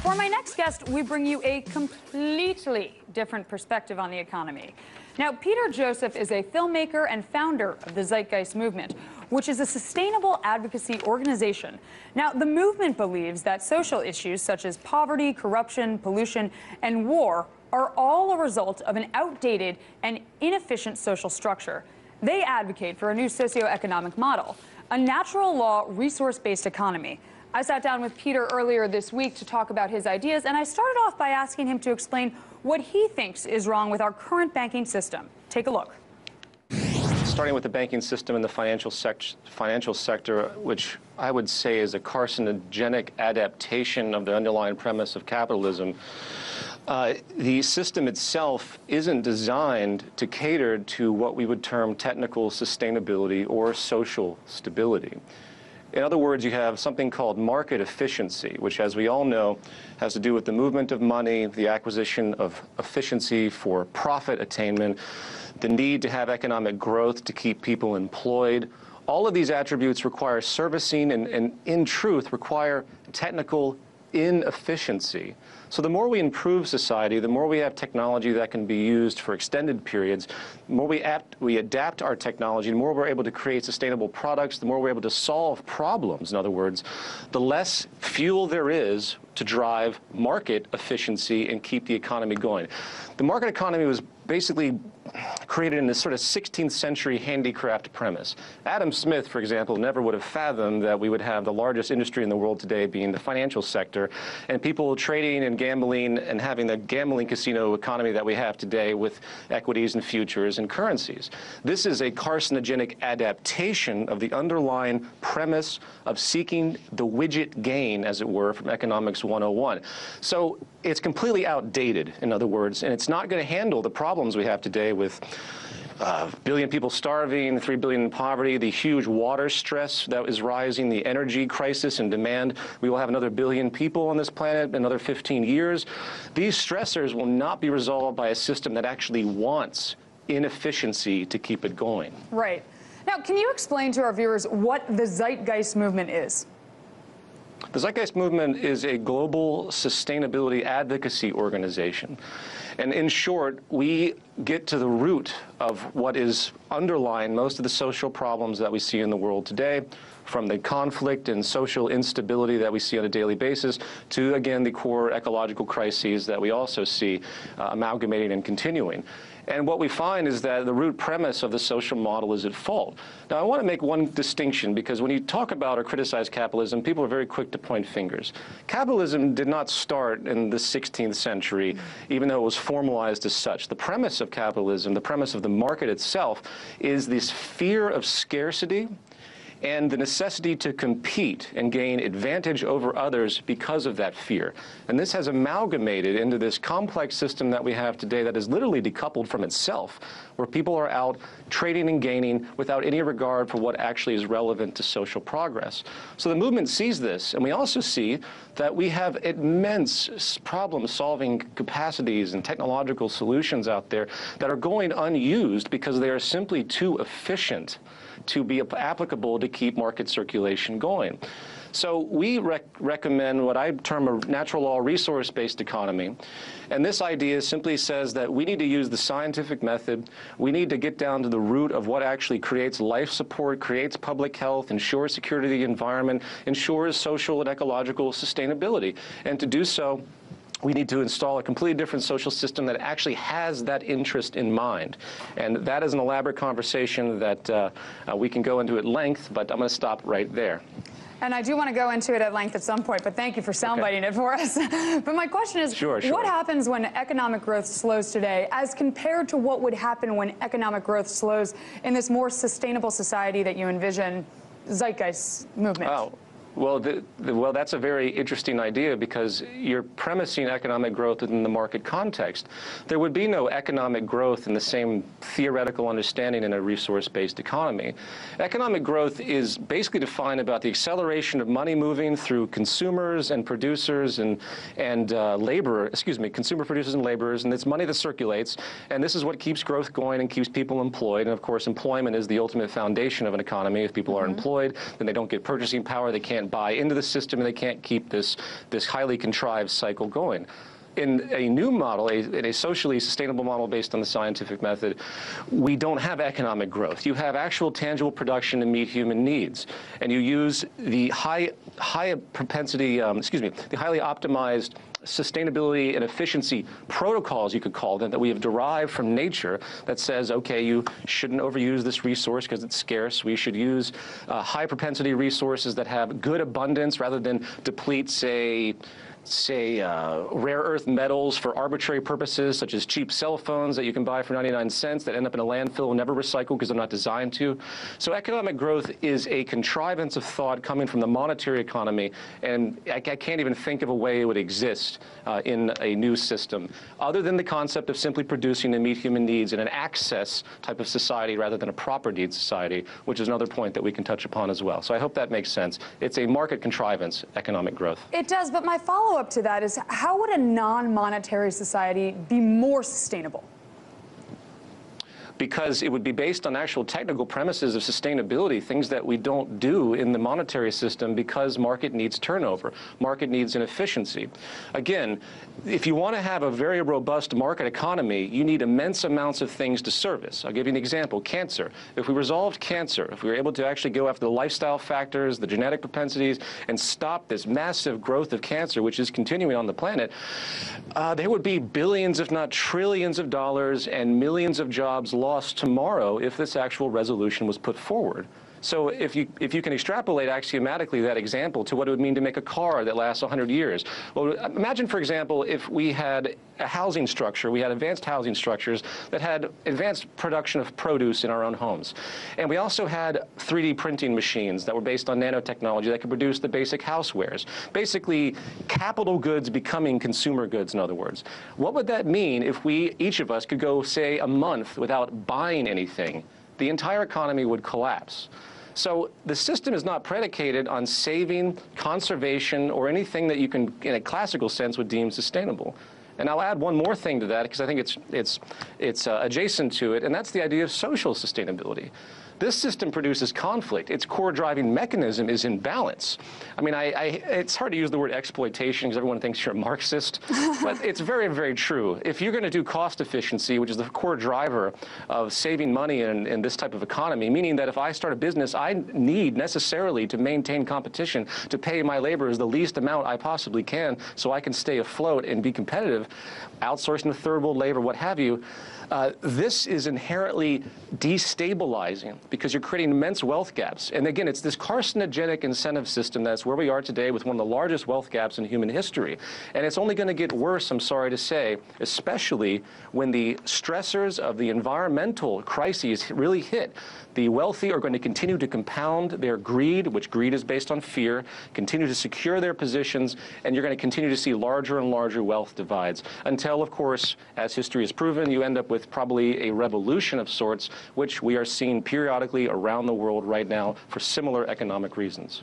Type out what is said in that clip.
For my next guest, we bring you a completely different perspective on the economy. Now, Peter Joseph is a filmmaker and founder of the Zeitgeist Movement, which is a sustainable advocacy organization. Now, the movement believes that social issues such as poverty, corruption, pollution, and war are all a result of an outdated and inefficient social structure. They advocate for a new socioeconomic model, a natural law, resource-based economy. I sat down with Peter earlier this week to talk about his ideas, and I started off by asking him to explain what he thinks is wrong with our current banking system. Take a look. Starting with the banking system and the financial sector, which I would say is a carcinogenic adaptation of the underlying premise of capitalism. The system itself isn't designed to cater to what we would term technical sustainability or social stability. In other words, you have something called market efficiency, which, as we all know, has to do with the movement of money, the acquisition of efficiency for profit attainment, the need to have economic growth to keep people employed. All of these attributes require servicing and in truth, require technical inefficiency. So the more we improve society, the more we have technology that can be used for extended periods, the more we adapt our technology, the more we're able to create sustainable products, the more we're able to solve problems, in other words, the less fuel there is to drive market efficiency and keep the economy going. The market economy was basically created in this sort of 16th century handicraft premise. Adam Smith, for example, never would have fathomed that we would have the largest industry in the world today being the financial sector, and people trading and gambling and having the gambling casino economy that we have today with equities and futures and currencies. This is a carcinogenic adaptation of the underlying premise of seeking the widget gain, as it were, from Economics 101. So it's completely outdated, in other words, and it's not going to handle the problems we have today with a billion people starving, 3 billion in poverty, the huge water stress that is rising, the energy crisis and demand. We will have another billion people on this planet in another 15 years. These stressors will not be resolved by a system that actually wants inefficiency to keep it going. Right. Now, can you explain to our viewers what the Zeitgeist Movement is? The Zeitgeist Movement is a global sustainability advocacy organization. And in short, we get to the root of what is underlying most of the social problems that we see in the world today, from the conflict and social instability that we see on a daily basis to, again, the core ecological crises that we also see amalgamating and continuing. And what we find is that the root premise of the social model is at fault. Now, I want to make one distinction, because when you talk about or criticize capitalism, people are very quick to point fingers. Capitalism did not start in the 16th century, even though it was formalized as such. The premise of capitalism, the premise of the market itself, is this fear of scarcity and the necessity to compete and gain advantage over others because of that fear. And this has amalgamated into this complex system that we have today that is literally decoupled from itself, where people are out trading and gaining without any regard for what actually is relevant to social progress. So the movement sees this, and we also see that we have immense problem-solving capacities and technological solutions out there that are going unused because they are simply too efficient to be applicable to keep market circulation going. So we recommend what I term a natural law resource-based economy. And this idea simply says that we need to use the scientific method. We need to get down to the root of what actually creates life support, creates public health, ensures security of the environment, ensures social and ecological sustainability. And to do so, we need to install a completely different social system that actually has that interest in mind. And that is an elaborate conversation that we can go into at length, but I'm going to stop right there. And I do want to go into it at length at some point, but thank you for soundbiting it for us. But my question is, what happens when economic growth slows today as compared to what would happen when economic growth slows in this more sustainable society that you envision, Zeitgeist Movement? Oh. Well, that's a very interesting idea, because you're premising economic growth within the market context. There would be no economic growth in the same theoretical understanding in a resource-based economy. Economic growth is basically defined about the acceleration of money moving through consumers and producers and consumer producers and laborers, and it's money that circulates, and this is what keeps growth going and keeps people employed. And of course, employment is the ultimate foundation of an economy. If people are employed, then they don't get purchasing power, they can't can't buy into the system and they can't keep this highly contrived cycle going. In a new model, in a socially sustainable model based on the scientific method, we don't have economic growth. You have actual tangible production to meet human needs, and you use the high propensity, the highly optimized sustainability and efficiency protocols, you could call them, that we have derived from nature that says, okay, you shouldn't overuse this resource because it's scarce. We should use high propensity resources that have good abundance rather than deplete, say rare earth metals for arbitrary purposes, such as cheap cell phones that you can buy for 99 cents that end up in a landfill and never recycle because they're not designed to. So economic growth is a contrivance of thought coming from the monetary economy, and I can't even think of a way it would exist in a new system, other than the concept of simply producing to meet human needs in an access type of society rather than a proper needs society, which is another point that we can touch upon as well. So I hope that makes sense. It's a market contrivance, economic growth. It does, but my follow-up to that is, how would a non-monetary society be more sustainable? Because it would be based on actual technical premises of sustainability, things that we don't do in the monetary system because market needs turnover, market needs inefficiency. Again, if you want to have a very robust market economy, you need immense amounts of things to service. I'll give you an example, cancer. If we resolved cancer, if we were able to actually go after the lifestyle factors, the genetic propensities, and stop this massive growth of cancer, which is continuing on the planet, there would be billions, if not trillions of dollars and millions of jobs lost tomorrow if this actual resolution was put forward. So if you can extrapolate axiomatically that example to what it would mean to make a car that lasts 100 years. Well, imagine, for example, if we had a housing structure, we had advanced housing structures that had advanced production of produce in our own homes. And we also had 3D printing machines that were based on nanotechnology that could produce the basic housewares. Basically, capital goods becoming consumer goods, in other words. What would that mean if each of us could go, say, a month without buying anything? The entire economy would collapse. So the system is not predicated on saving, conservation, or anything that you can, in a classical sense, would deem sustainable. And I'll add one more thing to that because I think it's adjacent to it, and that's the idea of social sustainability. This system produces conflict. Its core driving mechanism is imbalance. I mean, it's hard to use the word exploitation because everyone thinks you're a Marxist, but it's very, very true. If you're going to do cost efficiency, which is the core driver of saving money in this type of economy, meaning that if I start a business, I need necessarily to maintain competition to pay my laborers the least amount I possibly can so I can stay afloat and be competitive, outsourcing to third world labor, what have you. This is inherently destabilizing because you're creating immense wealth gaps. And again, it's this carcinogenic incentive system that's where we are today with one of the largest wealth gaps in human history. And it's only going to get worse, I'm sorry to say, especially when the stressors of the environmental crises really hit. The wealthy are going to continue to compound their greed, which greed is based on fear, continue to secure their positions, and you're going to continue to see larger and larger wealth divides until, of course, as history has proven, you end up with probably a revolution of sorts, which we are seeing periodically around the world right now for similar economic reasons.